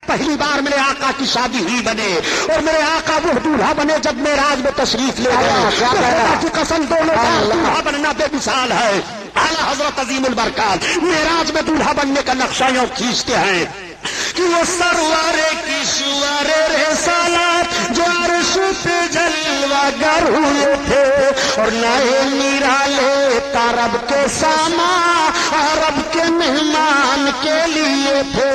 پہلی بار میرے آقا کی شادی ہوئی بنے اور میرے آقا وہ دولہا بنے جب معراج میں تشریف لے گئے. خدا کی قسم دونوں بار دولہا بننا بے مثال ہے. اعلیٰ حضرت عظیم البرکات معراج میں دولہا بننے کا نقشہ یوں کھینچتے ہیں کہ وہ سروارے کی شوارے رسالات جو عرش پہ جلوہ گر ہوئے تھے اور نئے نرالے رب کے ساما رب کے مہمان کے لیے تھے.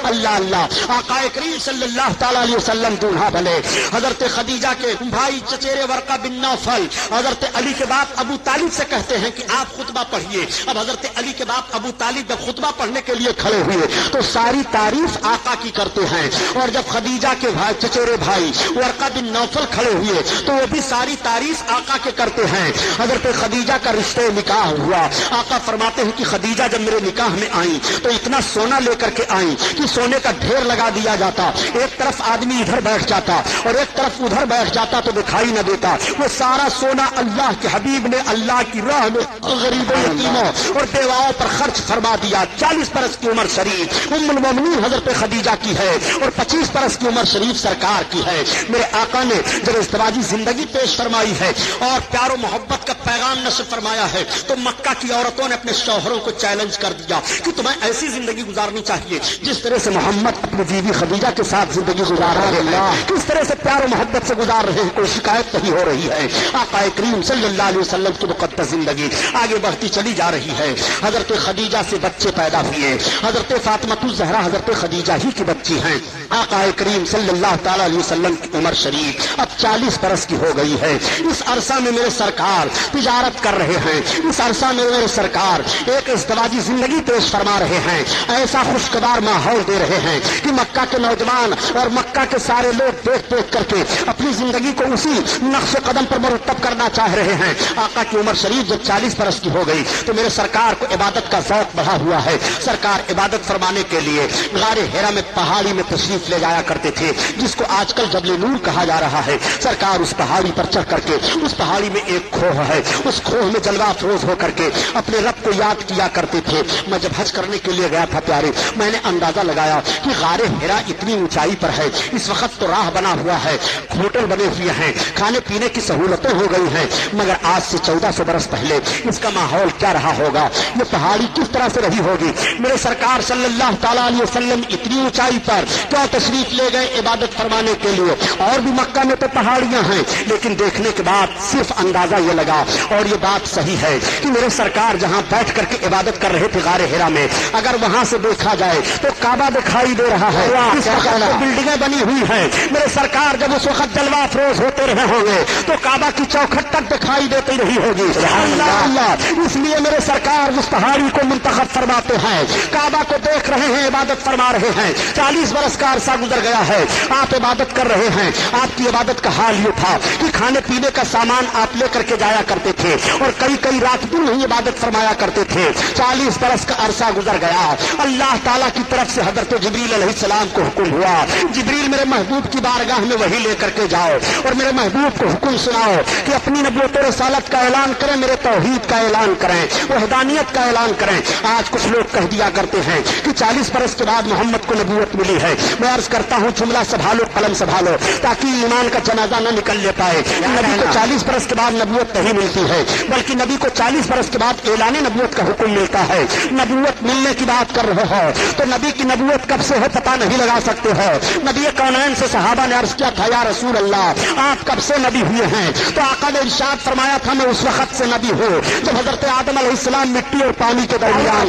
اللہ اللہ آقا کریم صلی اللہ تعالی علیہ وسلم دولہا بنے. حضرت خدیجہ کے بھائی چچیرے ورقہ بن نوفل حضرت علی کے باپ ابو طالب سے کہتے ہیں کہ آپ خطبہ پڑھیے. اب حضرت علی کے باپ ابو طالب جب خطبہ پڑھنے کے لیے کھڑے ہوئے تو ساری تعریف آقا کی کرتے ہیں, اور جب خدیجہ کے بھائی چچیرے بھائی ورقہ بن نوفل کھڑے ہوئے تو وہ بھی ساری تعریف آقا کے کرتے ہیں. حضرت خدیجہ کا رشتے نکاح ہوا. آقا فرماتے ہیں کہ خدیجہ جب میرے نکاح میں آئیں تو اتنا سونا لے کر کے آئیں کہ سونے کا ڈھیر لگا دیا جاتا. ایک طرف آدمی ادھر بیٹھ جاتا اور ایک طرف ادھر بیٹھ جاتا تو دکھائی نہ دیتا. وہ سارا سونا اللہ کے حبیب نے اللہ کی راہ میں غریبوں یتیموں اور بیواؤں پر خرچ فرما دیا. 40 برس کی عمر شریف ام المومنین حضرت خدیجہ کی ہے اور 25 برس کی عمر شریف سرکار کی ہے. میرے آقا نے جب ازدواجی زندگی پیش فرمائی ہے اور پیار و محبت کا پیغام نشر فرمایا ہے تو مکہ کی عورتوں نے اپنے شوہروں کو چیلنج کر دیا کہ تمہیں ایسی زندگی گزارنی چاہیے جس طرح سے محمد اپنی بیوی خدیجہ کے ساتھ زندگی گزار رہے ہیں, کس طرح سے پیار و محبت سے گزار رہے ہیں, کوئی شکایت نہیں ہو رہی ہے. آقا کریم صلی اللہ علیہ وسلم کی مقدس زندگی آگے بڑھتی چلی جا رہی ہے. حضرت خدیجہ سے بچے پیدا ہوئے. حضرت فاطمہ الزہرا حضرت خدیجہ ہی کی بچی ہیں. آقا کریم صلی اللہ تعالی علیہ وسلم کی عمر شریف اب 40 برس کی ہو گئی ہے. اس عرصہ میں میرے سرکار تجارت کر رہے ہیں. اس عرصہ میں میرے سرکار ایک ازدواجی زندگی پیش فرما رہے ہیں. ایسا خوشگوار ماحول دے رہے ہیں کہ مکہ کے نوجوان اور مکہ کے سارے لوگ دیکھ دیکھ کر کے اپنی زندگی کو اسی نقش قدم پر مرتب کرنا چاہ رہے ہیں. آقا کی عمر شریف جب 40 برس کی ہو گئی تو میرے سرکار کو عبادت کا ذوق بڑھا ہوا ہے. سرکار عبادت فرمانے کے لیے غار حرا میں پہاڑی میں تشریف لے جایا کرتے تھے جس کو آج کل جبل نور کہا جا رہا ہے. سرکار اس پہاڑی پر چڑھ کر کے, اس پہاڑی میں ایک کھوہ ہے, اس کھوہ میں جلوہ افروز ہو کر کے اپنے رب کو یاد کیا کرتے تھے. میں جب حج کرنے کے لیے گیا تھا پیارے, میں نے اندازہ لگایا کہ غار حرا اتنی اونچائی پر ہے. اس وقت تو راہ بنا ہوا ہے, ہوٹل بنے ہوئے ہیں, کھانے پینے کی سہولتیں ہو گئی ہیں, مگر آج سے 1400 برس پہلے اس کا ماحول کیا رہا ہوگا, یہ پہاڑی کس طرح سے رہی ہوگی. میرے سرکار صلی اللہ تعالی علیہ وسلم اتنی اونچائی پر کیا تشریف لے گئے عبادت فرمانے کے لیے. اور بھی مکہ میں تو پہاڑیاں ہیں, لیکن دیکھنے کے بعد صرف اندازہ یہ لگا اور یہ بات صحیح ہے کہ میرے سرکار جہاں بیٹھ کر کے عبادت کر رہے تھے غار حرا میں, اگر وہاں سے دیکھا جائے تو کعبہ دکھائی دے رہا ہے. اس وقت بلڈنگیں بنی ہوئی ہیں. میرے سرکار جب اس وقت جلوہ افروز ہوتے رہے ہوں گے تو کعبہ کی چوکھٹ تک دکھائی دیتی رہی ہوگی. اللہ اللہ, اس لیے میرے سرکار اس پہاڑی کو منتخب فرماتے ہیں. کعبہ کو دیکھ رہے ہیں, عبادت فرما رہے ہیں. 40 برس کا عرصہ گزر گیا ہے, آپ عبادت کر رہے ہیں. آپ کی عبادت کا حال یہ تھا کہ کھانے پینے کا سامان آپ لے کر کے جایا کرتے تھے اور کئی کئی رات دن نہیں عبادت فرمایا کرتے تھے. 40 برس کا عرصہ گزر گیا. اللہ تعالیٰ کی طرف سے حضرت جبریل علیہ السلام کو حکم ہوا, جبریل میرے محبوب کی بارگاہ میں وہی لے کر کے جاؤ اور میرے محبوب کو حکم سناؤ کہ اپنی نبوت و رسالت کا اعلان کریں, میرے توحید کا اعلان کریں, وحدانیت کا اعلان کریں. آج کچھ لوگ کہہ دیا کرتے ہیں کہ 40 برس کے بعد محمد کو نبوت ملی ہے. میں عرض کرتا ہوں جملہ سنبھالو, قلم سنبھالو, تاکہ ایمان کا جنازہ نہ نکل لے پائے. نبی کو 40 برس کے بعد نبوت نہیں ملتی ہے, بلکہ نبی کو 40 برس کے بعد اعلان نبوت کا حکم ملتا ہے. نبوت ملنے کی بات کر رہے ہو تو نبی کی نبوت کب سے ہے پتہ نہیں لگا سکتے ہو. نبی کونین سے صحابہ نے عرض کیا تھا, یا رسول اللہ آپ کب سے نبی ہوئے ہیں؟ تو آقا نے ارشاد فرمایا تھا, میں اس وقت سے نبی ہوں جب حضرت آدم علیہ السلام مٹی اور پانی کے درمیان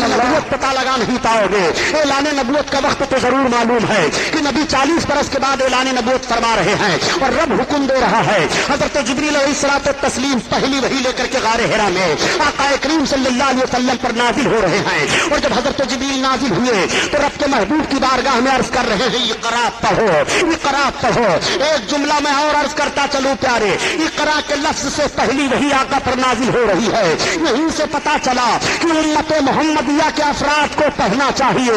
نبوت پتہ لگا نہیں پاؤ گے. اعلان نبوت کا وقت تو ضرور معلوم ہے کہ نبی 40 برس کے بعد اعلان نبوت فرما رہے ہیں اور رب حکم دے رہا ہے. حضرت جبریل علیہ الصلوۃ والتسلیم پہلی وحی لے کر کے غار حرا میں آقا کریم صلی اللہ علیہ وسلم پر نازل ہو رہے ہیں. اور جب حضرت جبریل نازل ہوئے تو رب کے محبوب کی بارگاہ میں عرض کر رہے ہیں, اقرا پڑھو, اقرا پڑھو. ایک جملہ میں اور عرض کرتا چلوں پیارے, اقرا کے لفظ سے پہلی وحی آقا پر نازل ہو رہی ہے. یہیں سے پتا چلا کہ امت محمدیہ کے افراد کو پڑھنا چاہیے.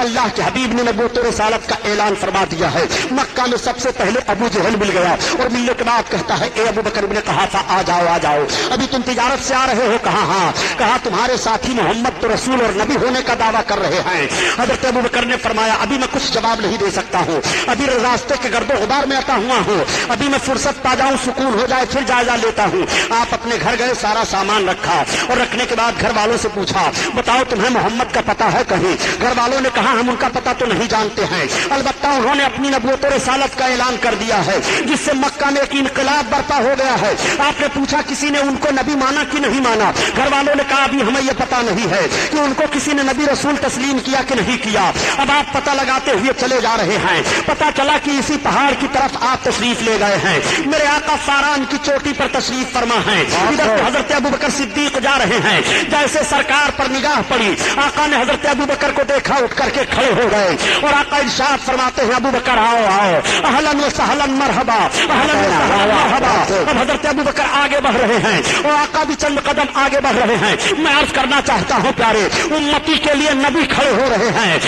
اللہ کے حبیب نے نبوت و رسالت کا اعلان فرما دیا ہے. مکہ میں سب سے پہلے ابو جہل مل گیا اور ملنے کے بعد کہتا ہے اے ابو بکر ابن قحافہ آ جاؤ آ جاؤ, ابھی تم تجارت سے آ رہے ہو؟ کہا ہاں. کہا تمہارے ساتھی محمد تو رسول اور نبی ہونے کا دعویٰ کر رہے ہیں. حضرت ابو بکر نے فرمایا ابھی میں کچھ جواب نہیں دے سکتا ہوں, ابھی راستے کے گرد و غبار میں آتا ہوا ہوں, ابھی میں فرصت پا جاؤں سکون ہو جائے پھر جائزہ لیتا ہوں. آپ اپنے گھر گئے, سارا سامان رکھا اور رکھنے کے بعد گھر والوں سے پوچھا بتاؤ تمہیں محمد کا پتہ ہے کہیں؟ گھر والوں نے کہا ہم ان کا پتہ تو نہیں جانتے ہیں, البتہ انہوں نے اپنی نبوت و رسالت کا اعلان کر دیا ہے جس سے مکہ میں ایک انقلاب برپا ہو گیا ہے. آپ نے پوچھا کسی نے ان کو نبی مانا کہ نہیں مانا؟ گھر والوں نے کہا ابھی ہمیں یہ پتہ نہیں ہے کہ ان کو کسی نے نبی رسول تسلیم کیا کہ نہیں کیا. اب آپ پتہ لگاتے ہوئے چلے جا رہے ہیں. پتہ چلا کہ اسی پہاڑ کی طرف آپ تشریف لے گئے ہیں. میرے آقا فاران کی چوٹی پر تشریف فرما ہے. ادھر سے حضرت ابو بکر صدیق جا رہے ہیں. جیسے سرکار پر نگاہ پڑی آقا نے حضرت ابو بکر کو دیکھا, اٹھ کر کے کھڑے ہو گئے اور آقا ارشاد فرماتے ہیں ابو بکر آؤ آؤ, اہلاً و سہلاً مرحبا, اہلاً و سہلاً مرحبا. اب حضرت ابو بکر آگے بڑھ رہے ہیں اور آقا بھی چند قدم آگے بڑھ رہے ہیں. میں عرض کرنا چاہتا ہوں پیارے, امتی کے لیے نبی کھڑے ہو رہے ہیں.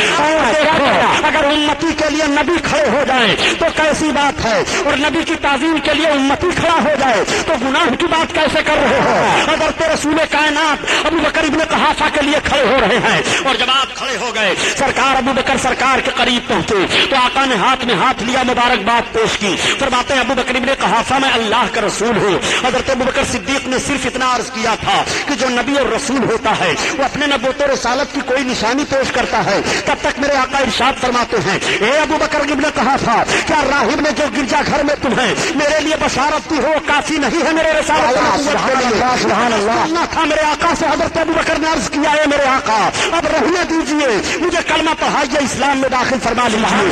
اگر امتی کے لیے نبی کھڑے ہو جائیں تو کیسی بات ہے, اور نبی کی تعظیم کے لیے امتی کھڑا ہو جائے تو گناہ کی بات کیسے کر رہے ہو؟ حضرت رسول کائنات ابو بکر ابن قحافہ کے لیے کھڑے ہو رہے ہیں. اور جب آپ کھڑے ہو گئے, سرکار ابو بکر سرکار کے قریب پہنچے تو آقا نے ہاتھ میں ہاتھ لیا, مبارکباد پیش کی. فرماتے ہیں ابو بکر ابن قحافہ میں اللہ کا رسول ہوں. حضرت ابو بکر صدیق نے صرف اتنا عرض کیا تھا کہ جو نبی اور رسول ہوتا ہے وہ اپنے نبوت و رسالت کی کوئی نشانی پیش کرتا ہے. تب تک میرے آقا ارشاد فرماتے ہیں اے ابو بکر ابن قحافہ, کیا راہب نے جو گرجا گھر میں تمہیں میرے لیے بشارت دی ہو کافی نہیں ہے میرے رسالت کرنا تھا؟ میرے آقا سے حضرت ابو بکر نے عرض کیا ہے میرے آقا اب رہنے دیجئے, مجھے کلمہ پڑھائیے, اسلام میں داخل فرما لیجیے.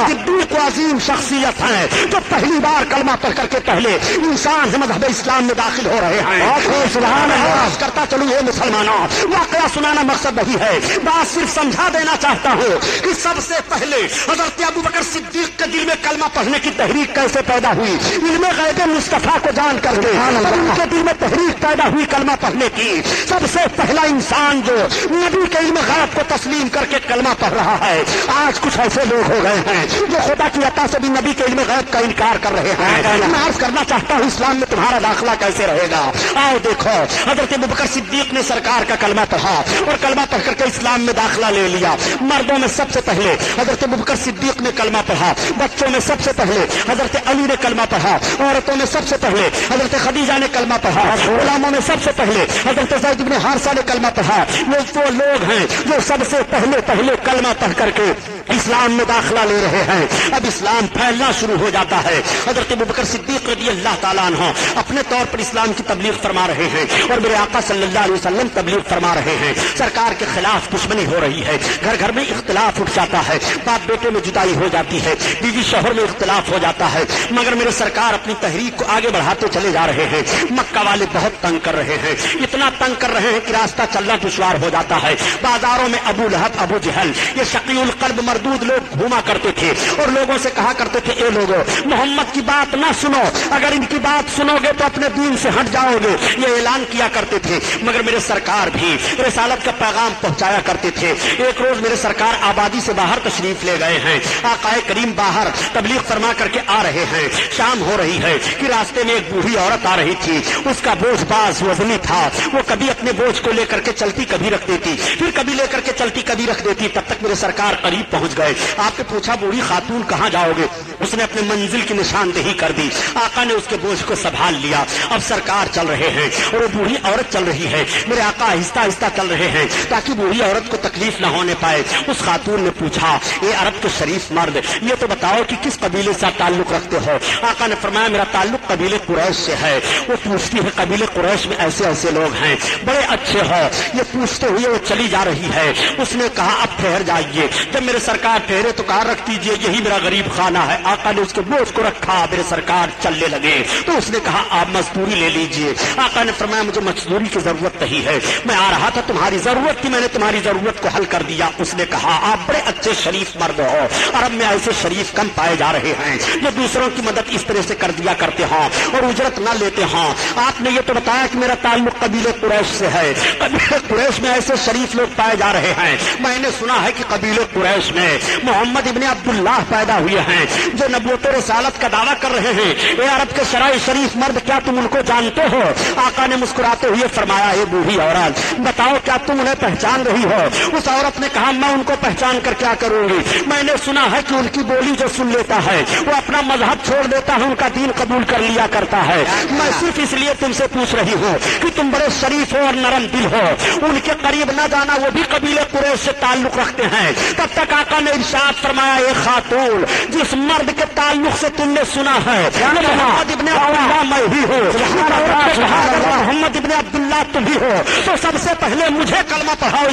صدیق عظیم شخصیت ہے جو پہلی بار کلمہ پڑھ کر کے پہلے انسان مذہب اسلام میں داخل ہو رہے ہیں. سبحان اللہ کرتا چلوں یہ مسلمانوں, واقعہ سنانا مقصد نہیں ہے, بات صرف سمجھا دینا چاہتا ہوں کہ سب سے پہلے حضرت ابو بکر صدیق کے دل میں کلمہ پڑھنے کی تحریک کیسے پیدا ہوئی. علم غیب مصطفیٰ کو جان کر کے ان کے دل میں تحریک پیدا ہوئی کلمہ پڑھنے کی. سب سے پہلا انسان جو نبی کے علم غیب کو تسلیم کر کے کلمہ پڑھ رہا ہے. آج کچھ ایسے لوگ ہو گئے ہیں جو خدا کی عطا سے بھی نبی کے علم غیب کا انکار کر رہے ہیں. میں عرض کرنا چاہتا ہوں اسلام میں تمہارا داخلہ کیسے رہے گا. آؤ دیکھو, حضرت ابو بکر صدیق نے سرکار کا کلمہ پڑھا اور کلمہ پڑھ کر کے اسلام میں داخلہ لے لیا. مردوں میں سب سے پہلے حضرت ابو بکر صدیق نے کلمہ پڑھا, بچوں میں سب سے پہلے حضرت علی نے کلمہ پڑھا, عورتوں میں سب سے پہلے حضرت خدیجہ نے کلمہ پڑھا, غلاموں میں سب سے پہلے حضرت زید بن حارثہ نے کلمہ پڑھا. یہ وہ لوگ ہیں جو سب سے پہلے کلمہ پڑھ کر کے اسلام میں داخلہ لے رہے ہیں. اب اسلام پھیلنا شروع ہو جاتا ہے. حضرت ابو بکر صدیق رضی اللہ تعالیٰ عنہ اپنے طور پر اسلام کی تبلیغ فرما رہے ہیں اور میرے آقا صلی اللہ علیہ وسلم تبلیغ فرما رہے ہیں. سرکار کے خلاف دشمنی ہو رہی ہے, گھر گھر میں اختلاف اٹھ جاتا ہے, باپ بیٹے میں جدائی ہو جاتی ہے, بیوی شوہر میں اختلاف ہو جاتا ہے, مگر میرے سرکار اپنی تحریک کو آگے بڑھاتے چلے جا رہے ہیں. مکہ والے بہت تنگ کر رہے ہیں, اتنا تنگ کر رہے ہیں کہ راستہ چلنا دشوار ہو جاتا ہے. بازاروں میں ابو لہب ابو جہل یہ شقی القلب مردود لوگ گھوما کرتے تھے اور لوگوں سے کہا کرتے تھے اے لوگوں محمد کی بات نہ سنو, اگر ان کی بات سنو گے تو اپنے دین سے ہٹ جاؤ گے, یہ اعلان کیا کرتے تھے. مگر میرے سرکار بھی رسالت کا پیغام پہنچایا کرتے تھے. ایک روز میرے سرکار آبادی سے باہر تشریف لے گئے ہیں. آقا کریم باہر تبلیغ فرما کر کے آ رہے ہیں. شام ہو رہی ہے کہ راستے میں ایک بوڑھی عورت آ رہی تھی. اس کا بوجھ باز وزنی تھا, وہ کبھی اپنے بوجھ کو لے کر کے چلتی کبھی رکھ دیتی, پھر کبھی لے کر کے چلتی کبھی رکھ دیتی. تب تک میرے سرکار قریب پہنچ گئے. آپ نے پوچھا بوڑھی خاتون کہاں جاؤ گے؟ اس نے اپنے منزل کی نشاندہی کر دی. آقا نے اس کے بوجھ کو سنبھال لیا. اب سرکار چل رہے ہیں اور وہ بوڑھی عورت چل رہی ہے. میرے آقا آہستہ آہستہ چل رہے ہیں تاکہ بوڑھی عورت کو تکلیف نہ ہونے پائے. اس خاتون نے پوچھا اے عرب کے شریف مرد, یہ تو بتاؤ کہ کس قبیلے سے تعلق رکھتے ہو؟ آقا نے فرمایا میرا تعلق قبیلے قریش سے ہے. وہ پوچھتی ہے قبیلے قریش میں ایسے ایسے لوگ ہیں, بڑے اچھے ہو. یہ پوچھتے ہوئے وہ چلی جا رہی ہے. اس نے کہا اب ٹھہر جائیے. جب میرے سرکار ٹھہرے تو کہا رکھ دیجیے, یہی میرا غریب خانہ ہے. آقا نے اس کے بوجھ کو رکھا, میرے سرکار چلنے لگے تو اس نے کہا آپ مزدوری لے لیجئے. آقا نے فرمایا مجھے مزدوری کی ضرورت نہیں ہے, میں آ رہا تھا تمہاری ضرورت تھی, میں نے تمہاری ضرورت کو حل کر دیا. اس نے کہا آپ بڑے اچھے شریف مرد ہو, عرب میں ایسے شریف کم پائے جا رہے ہیں جو دوسروں کی مدد اس طرح سے کر دیا کرتے ہوں اور اجرت نہ لیتے ہوں. آپ نے یہ تو بتایا کہ میرا تعلق قبیلے قریش سے ہے, قبیلے قریش میں ایسے شریف لوگ پائے جا رہے ہیں. میں نے سنا ہے کہ قبیلے قریش میں محمد ابن عبداللہ پیدا ہوئے ہیں جو نبوت و رسالت کا دعویٰ کر رہے ہیں. اے عرب کے شرائع شریف مرد, کیا تم ان کو جانتے ہو؟ آقا نے مسکراتے ہوئے فرمایا اے بوڑھی عورت بتاؤ کیا تم انہیں پہچان رہی ہو؟ اس عورت نے کہا میں ان کو پہچان کر کیا کروں گی, میں نے سنا ہے کہ ان کی بولی جو سن لیتا ہے وہ اپنا مذہب چھوڑ دیتا ہے, ان کا دین قبول کر لیا کرتا ہے. میں صرف اس لیے تم سے پوچھ رہی ہوں کہ تم بڑے شریف ہو اور نرم دل ہو, ان کے قریب نہ جانا, وہ بھی قبیلے قریش سے تعلق رکھتے ہیں. تب تک آقا نے ارشاد فرمایا اے خاتون جس مرد کے تعلق سے تم نے سنا ہے محمد ابن عبداللہ میں ہی ہوں, محمد ابن عبداللہ تم ہی ہو, تو سب سے پہلے مجھے کلمہ پڑھاؤ.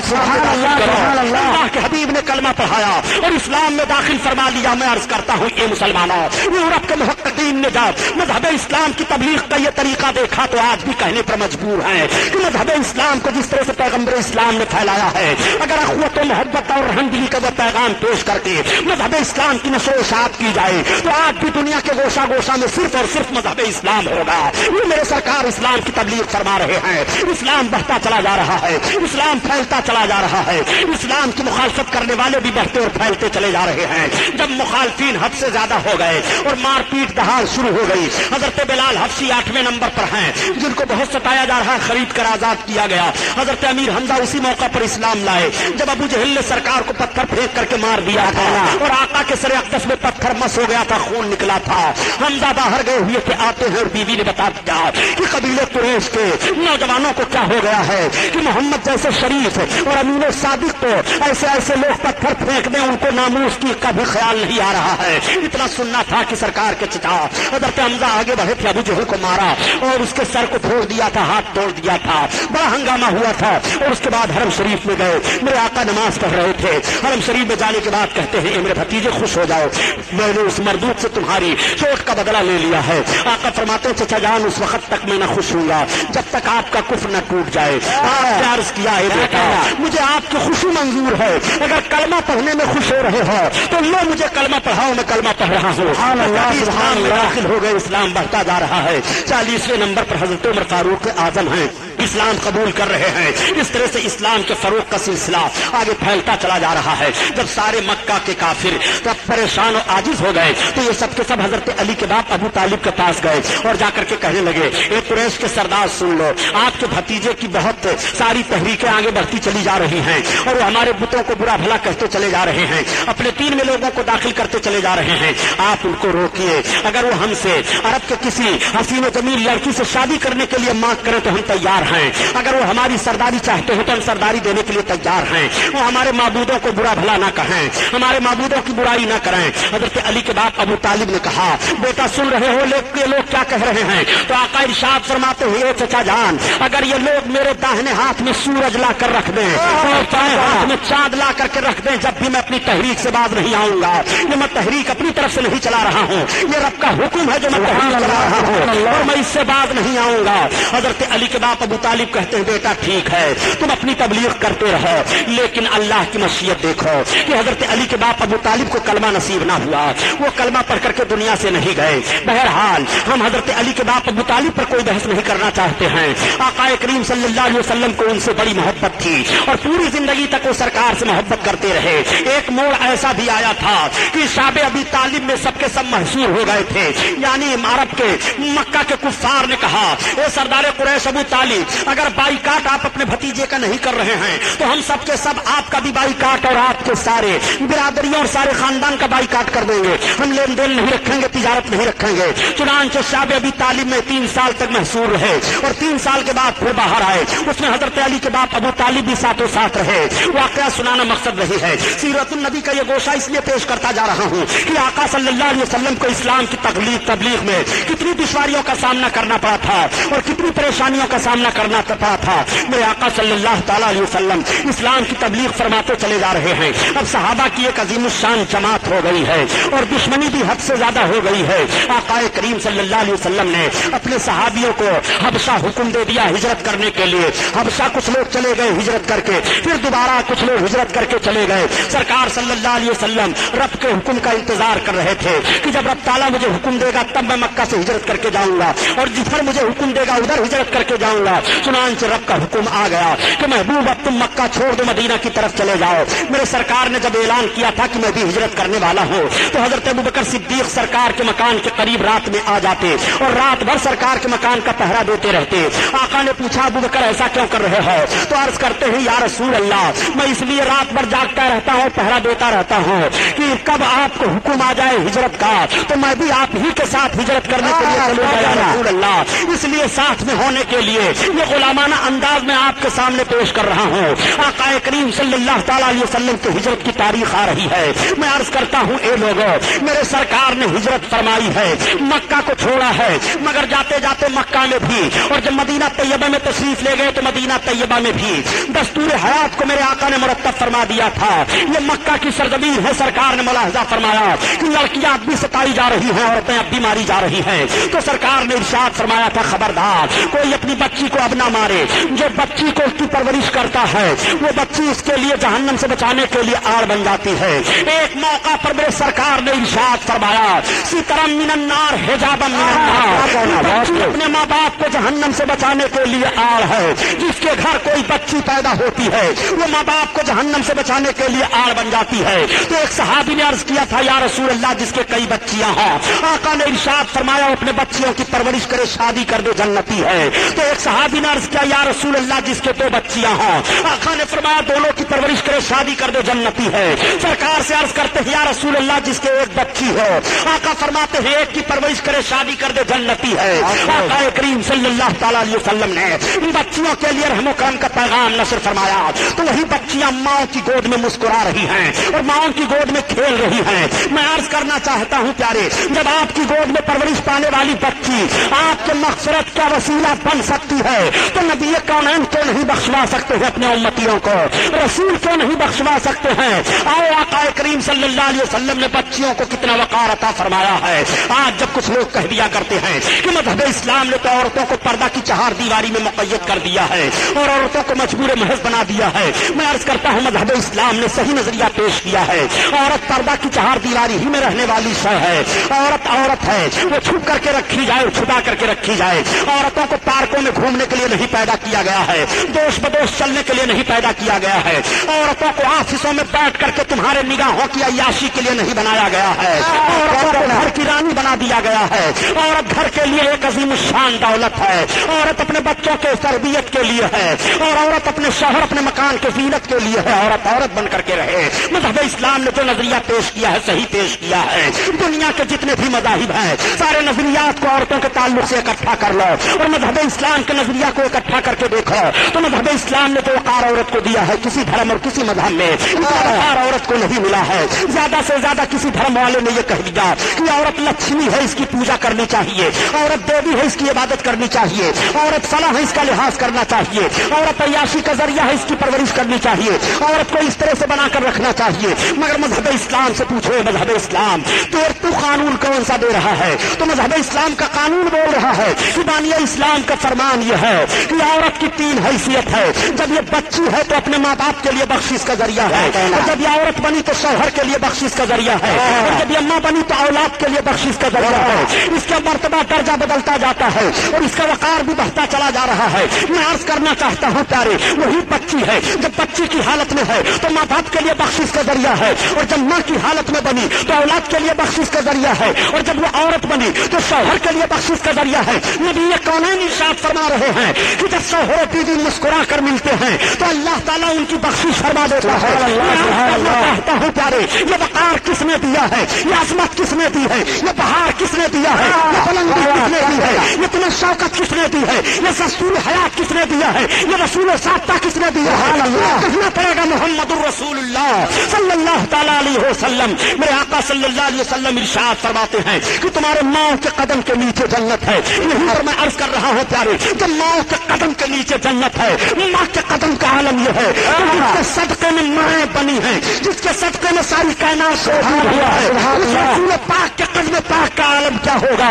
اللہ کے حبیب نے کلمہ پڑھایا اور اسلام میں داخل فرما لیا. میں عرض کرتا ہوں اے مسلمانوں, یورپ کے محققین نے جب مذہب اسلام کی تبلیغ کا یہ طریقہ دیکھا تو آج بھی کہنے پر مجبور ہیں کہ مذہب اسلام کو جس طرح سے پیغمبر اسلام نے پھیلایا ہے, اگر اخوت و محبت اور رحمدلی کا وہ پیغام پیش کر کے مذہب اسلام کی نشر و اشاعت کی جائے تو آج بھی دنیا کے گوشہ گوشہ میں صرف اور صرف مذہب اسلام ہوگا. یہ میرے سرکار اسلام کی تبلیغ فرما رہے ہیں, اسلام بڑھتا چلا جا رہا ہے, اسلام پھیلتا چلا جا رہا ہے, اسلام کی مخالفت کرنے والے بھی بڑھتے اور پھیلتے چلے جا رہے ہیں. جب مخالفین حد سے زیادہ ہو گئے اور مار پیٹ دہاڑ شروع ہو گئی, حضرت بلال حبشی 8ویں نمبر پر ہیں جن کو بہت ستایا جا رہا ہے, خرید کر آزاد کیا گیا. حضرت امیر حمزہ اسی موقع پر اسلام لائے جب ابو جہل نے سرکار کو پتھر پھینک کر کے مار دیا تھا اور آقا کے سر اقدس میں پتھر مس ہو گیا تھا, خون نکلا تھا. حمزہ باہر گئے ہوئے تھے, آتے ہیں اور بیوی نے بتا دیا کہ قبیلے قریش کے نوجوانوں کو کیا ہو گیا ہے کہ محمد جیسے شریف اور امین و صادق کو ایسے لوگ پتھر پھینک دیں, ان کو ناموس کی کا بھی خیال نہیں آ رہا ہے. اتنا سننا تھا کہ سرکار کے چچا حضرت حمزہ آگے بڑھے تھے, ابو جہل کو مارا اور اس کے سر کو پھوڑ دیا تھا, ہاتھ توڑ دیا تھا, بڑا ہنگامہ ہوا تھا. اور اس کے بعد حرم شریف میں گئے, میرے آقا نماز پڑھ رہے تھے. حرم شریف میں جانے کے بعد کہتے ہیں اے میرے بھتیجے خوش ہو جاؤ, میں نے اس مردود سے تمہاری چوٹ کا بدلہ لے لیا ہے. آقا فرماتے ہیں چچا جان اس وقت تک میں نہ خوش ہوں گا جب تک آپ کا کفر نہ ٹوٹ جائے. آپ نے عرض کیا ہے بیٹا مجھے آپ کی خوشی منظور ہے, اگر کلمہ پڑھنے میں خوش ہو رہے ہو تو لو مجھے کلمہ پڑھاؤ, میں کلمہ پڑھ رہا ہوں. اسلام میں داخل ہو گئے, اسلام بڑھتا جا رہا ہے. 40ویں نمبر پر حضرت عمر فاروق اعظم ہیں, اسلام قبول کر رہے ہیں. اس طرح سے اسلام کے فروغ کا سلسلہ آگے پھیلتا چلا جا رہا ہے. جب سارے مکہ کے کافر تب پریشان و عاجز ہو گئے تو یہ سب کے سب حضرت علی کے باپ ابو طالب کے پاس گئے اور جا کر کے کہنے لگے اے قریش کے سردار سن لو, آپ کے بھتیجے کی بہت ساری تحریکیں آگے بڑھتی چلی جا رہی ہیں اور وہ ہمارے بتوں کو برا بھلا کہتے چلے جا رہے ہیں, اپنے دین میں لوگوں کو داخل کرتے چلے جا رہے ہیں. آپ ان کو روکیے, اگر وہ ہم سے عرب کے کسی حسین و جمیل لڑکی سے شادی کرنے کے لیے مانگ کریں تو ہم تیار ہیں, اگر وہ ہماری سرداری چاہتے ہو تو ہم سرداری دینے کے لیے تیار ہیں. وہ ہمارے معبودوں کو برا بھلا نہ کہیں, ہمارے معبودوں کی برائی نہ کریں. حضرت علی کے باپ ابو طالب نے کہا بیٹا سن رہے ہو یہ لوگ کیا کہہ رہے ہیں؟ تو آقا ارشاد فرماتے ہوئے چچا جان اگر یہ لوگ میرے داہنے ہاتھ میں سورج لا کر رکھ دیں اور بائیں ہاتھ میں چاند لا کر کے رکھ دیں, جب بھی میں اپنی تحریک سے باز نہیں آؤں گا. یہ میں تحریک اپنی طرف سے نہیں چلا رہا ہوں, یہ رب کا حکم ہے جو میں تحریک چلا رہا ہوں اور میں اس سے باز نہیں آؤں گا. حضرت علی کے باپ ابو طالب کہتے ہیں بیٹا ٹھیک ہے تم اپنی تبلیغ کرتے رہو, لیکن اللہ کی مشیت دیکھو کہ حضرت علی کے باپ ابو طالب کو کلمہ نصیب نہ ہوا, وہ کلمہ پڑھ کر کے دنیا سے نہیں گئے. بہرحال ہم حضرت علی کے باپ ابو طالب پر کوئی بحث نہیں کرنا چاہتے ہیں. آقا کریم صلی اللہ علیہ وسلم کو ان سے بڑی محبت تھی اور پوری زندگی تک وہ سرکار سے محبت کرتے رہے. ایک موڑ ایسا بھی آیا تھا کہ شاب ابی طالب میں سب کے سب محصور ہو گئے تھے, یعنی عرب کے مکہ کے کفار نے کہا اے سردار قریش ابو طالب اگر بائیکاٹ آپ اپنے بھتیجے کا نہیں کر رہے ہیں تو ہم سب کے سب آپ کا بھی بائیکاٹ اور آپ کے سارے برادریوں اور سارے خاندان کا بائیکاٹ کر دیں گے, ہم لین دین نہیں رکھیں گے, تجارت نہیں رکھیں گے. چنانچہ شاب ابی طالب میں 3 سال تک محصور رہے اور 3 سال کے بعد پھر باہر آئے. اس میں حضرت علی کے باپ ابو طالب بھی ساتھوں ساتھ رہے. واقعہ سنانا مقصد رہی ہے, سیرت النبی کا یہ گوشہ اس لیے پیش کرتا جا رہا ہوں کہ آقا صلی اللہ علیہ وسلم کو اسلام کی تبلیغ میں کتنی دشواریوں کا سامنا کرنا پڑا تھا اور کتنی پریشانیوں کا سامنا کرنا پڑا تھا. میرے آقا صلی اللہ تعالی علیہ وسلم اسلام کی تبلیغ فرماتے چلے جا رہے ہیں. اب صحابہ کی ایک عظیم الشان جماعت زیادت ہو گئی ہے اور دشمنی بھی حد سے زیادہ ہو گئی ہے۔ آقا کریم صلی اللہ علیہ وسلم نے اپنے صحابیوں کو حبشہ حکم دے دیا ہجرت کرنے کے لیے۔ حبشہ کچھ لوگ چلے گئے ہجرت کر کے، پھر دوبارہ کچھ لوگ ہجرت کر کے چلے گئے۔ سرکار صلی اللہ علیہ وسلم رب کے حکم کا انتظار کر رہے تھے کہ جب رب تعالیٰ مجھے حکم دے گا تب میں مکہ سے ہجرت کر کے جاؤں گا، اور جدھر مجھے حکم دے گا ادھر ہجرت کر کے جاؤں گا۔ چنانچہ رب کا حکم آ گیا کہ محبوب اب تم مکہ چھوڑ دو، مدینہ کی طرف چلے جاؤ۔ میرے سرکار نے جب اعلان کیا تھا کہ میں بھی ہجرت کرنے والا ہوں تو حضرت ابوبکر صدیق سرکار کے مکان کے قریب رات میں آ جاتے اور رات بھر سرکار کے مکان کا پہرا دیتے رہتے۔ آقا نے پوچھا ابوبکر ایسا کیوں کر رہے ہو؟ تو عرض کرتے ہیں یا رسول اللہ میں اس لیے رات بھر جاگتا رہتا ہوں، پہرا دیتا رہتا ہوں کہ کب آپ کو حکم آ جائے ہجرت کا تو میں بھی آپ ہی کے ساتھ ہجرت کرنے کے لیے چلوں گا یا رسول اللہ۔ اس لیے ساتھ میں ہونے کے لیے یہ غلامانہ انداز میں آپ کے سامنے پیش کر رہا ہوں۔ آقا کریم صلی اللہ تعالیٰ علیہ وسلم کی ہجرت کی تاریخ آ رہی ہے۔ میں عرض کرتا ہوں اے لوگوں، میرے سرکار نے ہجرت فرمائی ہے، مکہ کو چھوڑا ہے، مگر جاتے جاتے مکہ میں بھی اور جب مدینہ طیبہ میں تشریف لے گئے تو مدینہ طیبہ میں بھی دستور حیات کو میرے آقا نے مرتب فرما دیا تھا۔ یہ مکہ کی سرزمین ہے، سرکار نے ملاحظہ فرمایا کہ لڑکیاں اب بھی ستائی جا رہی ہیں، عورتیں اب بھی ماری جا رہی ہیں، تو سرکار نے ارشاد فرمایا تھا خبردار کوئی اپنی بچی کو اب نہ مارے، جو بچی کو اس کی پرورش کرتا ہے وہ بچی اس کے لیے جہنم سے بچانے کے لیے آڑ بن جاتی ہے۔ ایک موقع پر میرے سرکار نے ارشاد فرمایا سترم من النار حجابا من النار، اپنے ماں باپ کو جہنم سے بچانے کے لیے آڑ ہے۔ جس کے گھر کوئی بچی پیدا ہوتی ہے وہ ماں باپ کو جہنم سے بچانے کے لیے آڑ بن جاتی ہے۔ تو ایک صحابی نے عرض کیا تھا یا رسول اللہ جس کے کئی بچیاں ہوں، آقا نے ارشاد فرمایا اپنے بچیوں کی پرورش کرے، شادی کر دے، جنتی ہے۔ تو ایک صحابی نے عرض کیا یا رسول اللہ جس کے دو بچیاں ہوں، آقا نے فرمایا دونوں کی پرورش کرے، شادی کر دے، جنتی ہے۔ سرکار سے عرض کرتے ہیں یا رسول اللہ جس کے ایک بچی ہو، آقا فرماتے ہیں ایک کی پرورش کرے، شادی کر دے، جنتی ہے۔ آقا کریم صلی اللہ تعالیٰ علیہ وسلم نے ان بچیوں کے لیے رحم و کرم کا پیغام نشر فرمایا تو وہی بچیاں ماؤں کی گود میں مسکرا رہی ہیں اور ماؤں کی گود میں کھیل رہی ہیں۔ میں عرض کرنا چاہتا ہوں پیارے، جب آپ کی گود میں پرورش پانے والی بچی آپ کے مغفرت کا وسیلہ بن سکتی ہے تو نبی کونین کیوں نہیں بخشوا سکتے ہیں اپنے امتیوں کو؟ رسول کیوں نہیں بخشوا سکتے ہیں؟ آؤ آقا کریم صلی اللہ علیہ وسلم نے بچیوں کو کتنا وقار عطا فرمایا ہے۔ آج جب کچھ لوگ کہہ دیا کرتے ہیں کہ مذہب اسلام نے تو عورتوں کو پردہ کی چہار دیواری میں مقید کر دیا ہے اور عورتوں کو مجبور محض بنا دیا ہے، میں عرض کرتا ہوں مذہب اسلام نے صحیح نظریہ پیش کیا ہے۔ عورت پردہ کی چہار دیواری ہی میں رہنے والی شے ہے۔ عورت عورت ہے، وہ چھپ کر کے رکھی جائے اور چھپا کر کے رکھی جائے۔ عورتوں کو پارکوں میں گھومنے کے لیے نہیں پیدا کیا گیا ہے، دوش بدوش چلنے کے لیے نہیں پیدا کیا گیا ہے۔ عورتوں کو آفسوں میں بیٹھ کر کے تمہارے نگاہوں کی عیاشی کے لیے نہیں بنایا گیا ہے۔ عورتوں کو گھر کی رانی بنا دیا گیا ہے۔ عورت گھر کے لیے ایک عظیم الشان دولت ہے، عورت اپنے بچوں کے تربیت کے لیے ہے اور عورت اپنے شوہر اپنے مکان کے زینت کے لیے ہے۔ عورت عورت بن کر کے رہے۔ مذہب اسلام نے جو نظریہ پیش کیا ہے صحیح پیش کیا ہے۔ دنیا کے جتنے بھی مذاہب ہیں سارے نظریات کو عورتوں کے تعلق سے اکٹھا کر لو اور مذہب اسلام کے نظریہ کو اکٹھا کر کے دیکھو تو مذہب اسلام نے جو وقار عورت کو دیا ہے کسی دھرم اور کسی مذہب میں وقار عورت کو نہیں ملا ہے۔ زیادہ سے زیادہ کسی دھرم والے نے یہ کہہ دیا کہ عورت لکشمی ہے، اس کی پوجا کرنی چاہیے، عورت دیوی ہے، اس کی عبادت کرنی چاہیے، عورت فلاں ہے، اس کا لحاظ کرنا چاہیے، عورت عیاشی کا ذریعہ ہے، اس کی پرورش کرنی چاہیے، عورت کو اس طرح سے بنا کر رکھنا چاہیے۔ مگر مذہب اسلام سے پوچھو مذہب اسلام تو قانون کون سا دے رہا ہے؟ تو مذہب اسلام کا قانون بول رہا ہے کہ بانیہ اسلام کا فرمان یہ ہے کہ عورت کی تین حیثیت ہے۔ جب یہ بچی ہے تو اپنے ماں باپ کے لیے بخشش کا ذریعہ ہے، اور جب یہ عورت بنی تو شوہر کے لیے بخشش کا ذریعہ ہے، اور جب یہ ماں بنی تو اولاد کے لیے بخشش کا ذریعہ ہے۔ اس کا مرتبہ درجہ بدلتا جاتا ہے اور اس کا وقار بھی بڑھتا چلا جا رہا ہے۔ میں عرض کرنا چاہتا ہوں پیارے، وہی بچی ہے جب بچی کی حالت میں ہے تو ماں باپ کے لیے بخشش کا ذریعہ ہے، اور جب ماں کی حالت میں بنی تو اولاد کے لیے بخشش کا ذریعہ ہے، اور جب وہ عورت بنی تو شوہر کے لیے بخشش کا ذریعہ ہے۔ نبی کونین ارشاد فرما رہے ہیں کہ جب شوہر و بیوی مسکرا کر ملتے ہیں تو اللہ تعالیٰ ان کی بخشش فرما دیتا ہے۔ کہتا ہوں پیارے، یہ وقار کس نے دیا ہے؟ یہ عظمت کس نے دی ہے؟ یہ بہار کس نے دیا ہے؟ یہ بلندی کس نے دی ہے؟ یہ تمہیں شوکت کس نے دی ہے؟ یہ دستور حیات کس نے دیا ہے؟ یہ رسول ثابتہ کس نے دیا ہے؟ کہنا پڑے گا محمد الرسول اللہ صلی اللہ تعالیٰ علیہ وسلم۔ میرے آقا صلی اللہ علیہ وسلم ارشاد فرماتے ہیں کہ تمہارے ماؤں کے قدم کے نیچے جنت ہے۔ یہیں پر میں عرض کر رہا ہوں پیارے، جب ماؤں کے قدم کے نیچے نیچے جنت ہے، ماں کے قدم کا عالم یہ ہے جس کے صدقے میں مائیں بنی ہیں، جس کے صدقے میں ساری کائنات سے ہوا ہے، اس رسول پاک کے قدم پاک کا عالم کیا ہوگا؟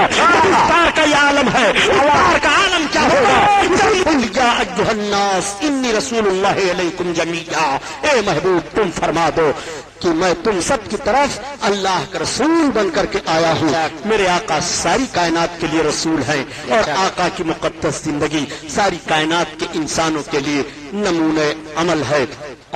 پار کا یہ عالم ہے، پار کا عالم کیا ہوگا؟ قل یا ایھا الناس انی رسول اللہ علیکم جمیعا، اے محبوب تم فرما دو کہ میں تم سب کی طرف اللہ کا رسول بن کر کے آیا ہوں۔ میرے آقا ساری کائنات کے لیے رسول ہیں، اور آقا کی مقدس زندگی ساری کائنات کے انسانوں کے لیے نمونہ عمل ہے۔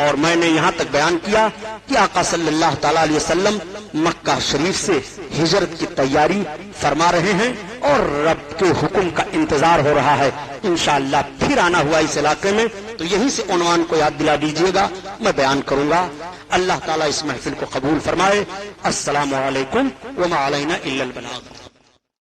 اور میں نے یہاں تک بیان کیا کہ آقا صلی اللہ تعالی علیہ وسلم مکہ شریف سے ہجرت کی تیاری فرما رہے ہیں اور رب کے حکم کا انتظار ہو رہا ہے۔ انشاءاللہ پھر آنا ہوا اس علاقے میں تو یہیں سے عنوان کو یاد دلا دیجیے گا، میں بیان کروں گا۔ اللہ تعالیٰ اس محفل کو قبول فرمائے۔ السلام علیکم وما علینا الا البلاغ۔